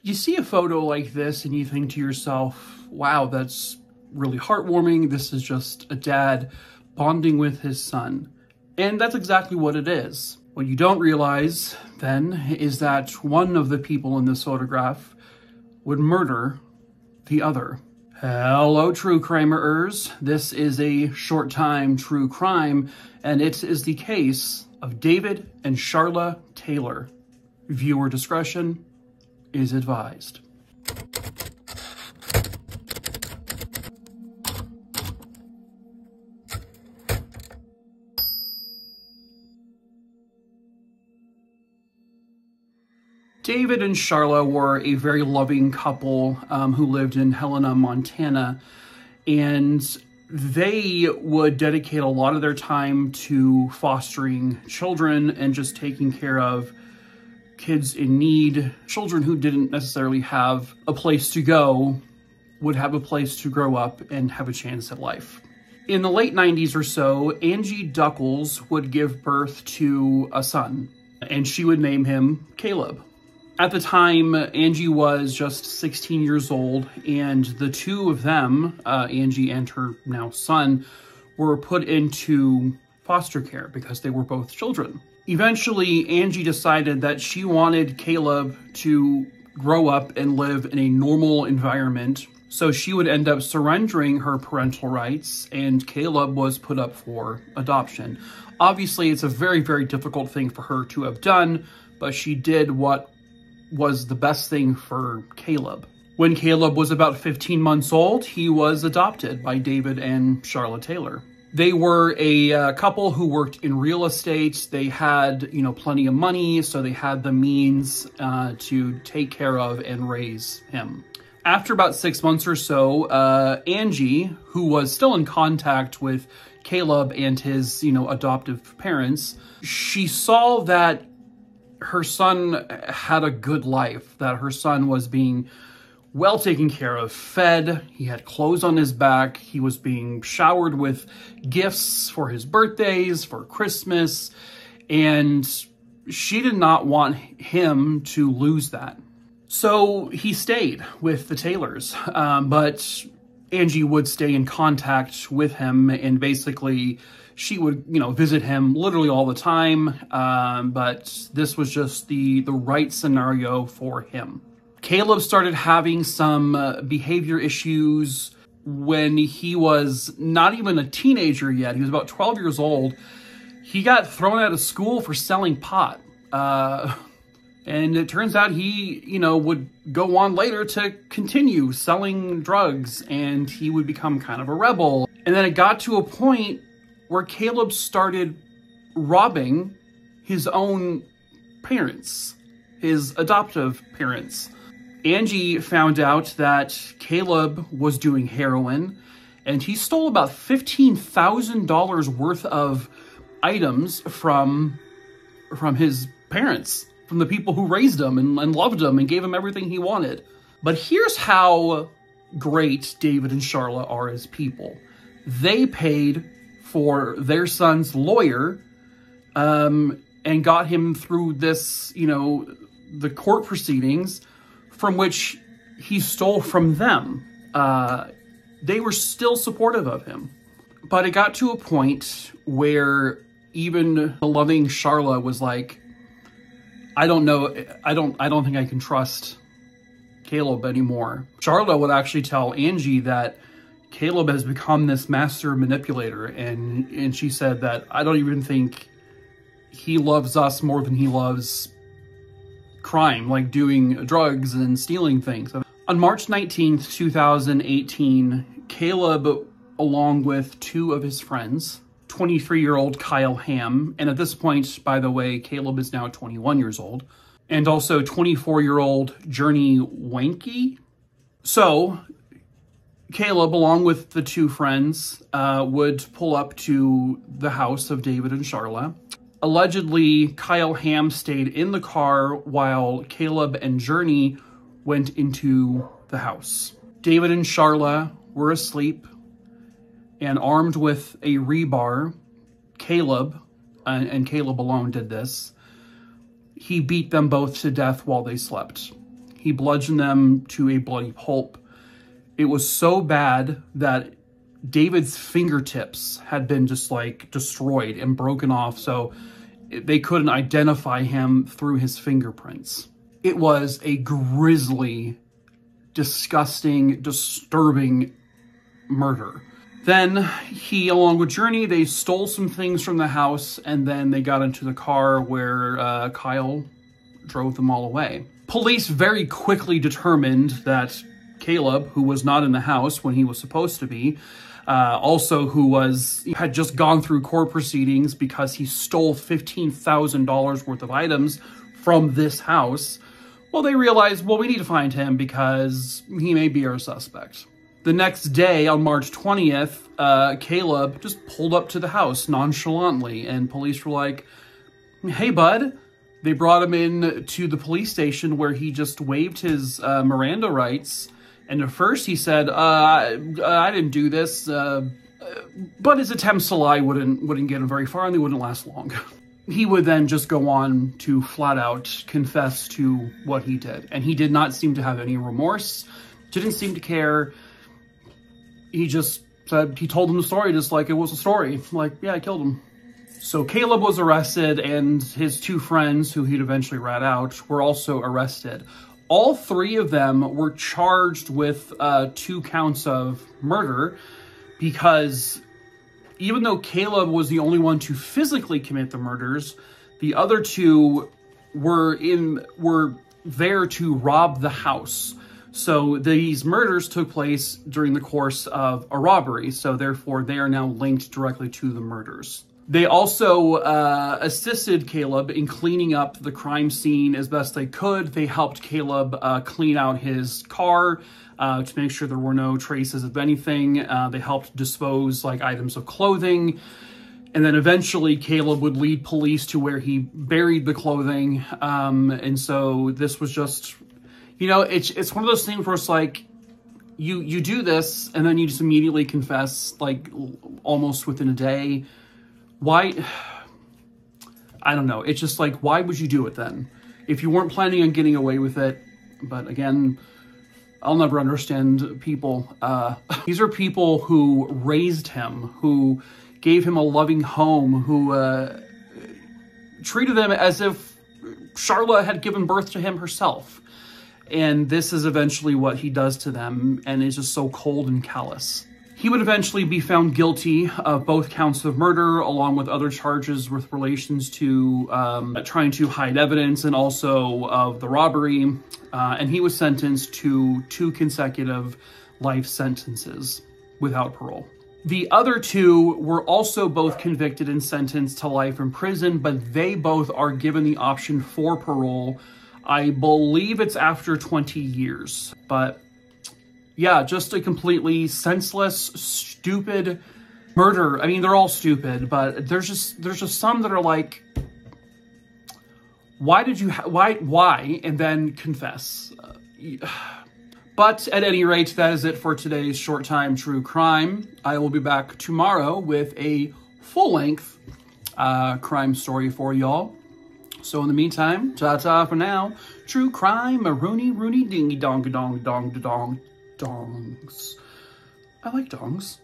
You see a photo like this and you think to yourself, wow, that's really heartwarming. This is just a dad bonding with his son. And that's exactly what it is. What you don't realize then is that one of the people in this photograph would murder the other. Hello, true crimerers. This is a short time true crime, and it is the case of David and Charla Taylor. Viewer discretion is advised. David and Charla were a very loving couple who lived in Helena, Montana, and they would dedicate a lot of their time to fostering children and just taking care of kids in need. Children who didn't necessarily have a place to go would have a place to grow up and have a chance at life. In the late 90s or so, Angie Duckles would give birth to a son, and she would name him Caleb. At the time, Angie was just 16 years old, and the two of them, Angie and her now son, were put into foster care because they were both children. Eventually, Angie decided that she wanted Caleb to grow up and live in a normal environment, so she would end up surrendering her parental rights, and Caleb was put up for adoption. Obviously, it's a very, very difficult thing for her to have done, but she did what was the best thing for Caleb. When Caleb was about 15 months old, he was adopted by David and Charla Taylor. They were a couple who worked in real estate. They had, plenty of money, so they had the means to take care of and raise him. After about 6 months or so, Angie, who was still in contact with Caleb and his, adoptive parents, she saw that her son had a good life, that her son was being well taken care of, fed, he had clothes on his back, he was being showered with gifts for his birthdays, for Christmas, and she did not want him to lose that. So he stayed with the Taylors, but Angie would stay in contact with him, and basically she would, visit him literally all the time, but this was just the right scenario for him. Caleb started having some behavior issues when he was not even a teenager yet. He was about 12 years old. He got thrown out of school for selling pot. And it turns out he, would go on later to continue selling drugs, and he would become kind of a rebel. And then it got to a point where Caleb started robbing his own parents, his adoptive parents. Angie found out that Caleb was doing heroin, and he stole about $15,000 worth of items from his parents, from the people who raised him and loved him and gave him everything he wanted. But here's how great David and Charla are as people. They paid for their son's lawyer and got him through this, the court proceedings from which he stole from them. They were still supportive of him. But it got to a point where even the loving Charla was like, I don't think I can trust Caleb anymore. Charla would actually tell Angie that Caleb has become this master manipulator, and she said that I don't even think he loves us more than he loves crime, like doing drugs and stealing things. On March 19th, 2018, Caleb, along with two of his friends, 23-year-old Kyle Ham, and at this point, by the way, Caleb is now 21 years old, and also 24-year-old Journey Wanky. So Caleb, along with the two friends, would pull up to the house of David and Charla. Allegedly, Kyle Ham stayed in the car while Caleb and Journey went into the house. David and Charla were asleep, and armed with a rebar, Caleb, and Caleb alone did this, he beat them both to death while they slept. He bludgeoned them to a bloody pulp. It was so bad that David's fingertips had been just like destroyed and broken off, so they couldn't identify him through his fingerprints. It was a grisly, disgusting, disturbing murder. Then he, along with Journey, they stole some things from the house, and then they got into the car where Kyle drove them all away. Police very quickly determined that Caleb, who was not in the house when he was supposed to be, also who had just gone through court proceedings because he stole $15,000 worth of items from this house. Well, they realized, well, we need to find him because he may be our suspect. The next day, on March 20th, Caleb just pulled up to the house nonchalantly, and police were like, hey, bud. They brought him in to the police station where he just waived his Miranda rights. And at first he said, I didn't do this, but his attempts to lie wouldn't get him very far, and they wouldn't last long. He would then just go on to flat out confess to what he did. And he did not seem to have any remorse, didn't seem to care. He just said, he told them the story just like it was a story. Like, yeah, I killed him. So Caleb was arrested, and his two friends, who he'd eventually rat out, were also arrested. All three of them were charged with 2 counts of murder because even though Caleb was the only one to physically commit the murders, the other two were there to rob the house. So these murders took place during the course of a robbery, so therefore they are now linked directly to the murders. They also assisted Caleb in cleaning up the crime scene as best they could. They helped Caleb clean out his car to make sure there were no traces of anything. They helped dispose like items of clothing. And then eventually Caleb would lead police to where he buried the clothing. And so this was just, you know, it's one of those things where it's like, you do this and then you just immediately confess like almost within a day. Why? I don't know. It's just like, why would you do it then? If you weren't planning on getting away with it. But again, I'll never understand people. These are people who raised him, who gave him a loving home, who treated him as if Charla had given birth to him herself. And this is eventually what he does to them, and is just so cold and callous. He would eventually be found guilty of both counts of murder, along with other charges with relations to trying to hide evidence, and also of the robbery. And he was sentenced to 2 consecutive life sentences without parole. The other 2 were also both convicted and sentenced to life in prison, but they both are given the option for parole. I believe it's after 20 years, but yeah, just a completely senseless, stupid murder. I mean, they're all stupid, but there's just some that are like, why did you, why, and then confess. But at any rate, that is it for today's short time true crime. I will be back tomorrow with a full-length crime story for y'all. So in the meantime, ta-ta for now. True crime, a rooney dingy dong dong dong dong dongs. I like dongs.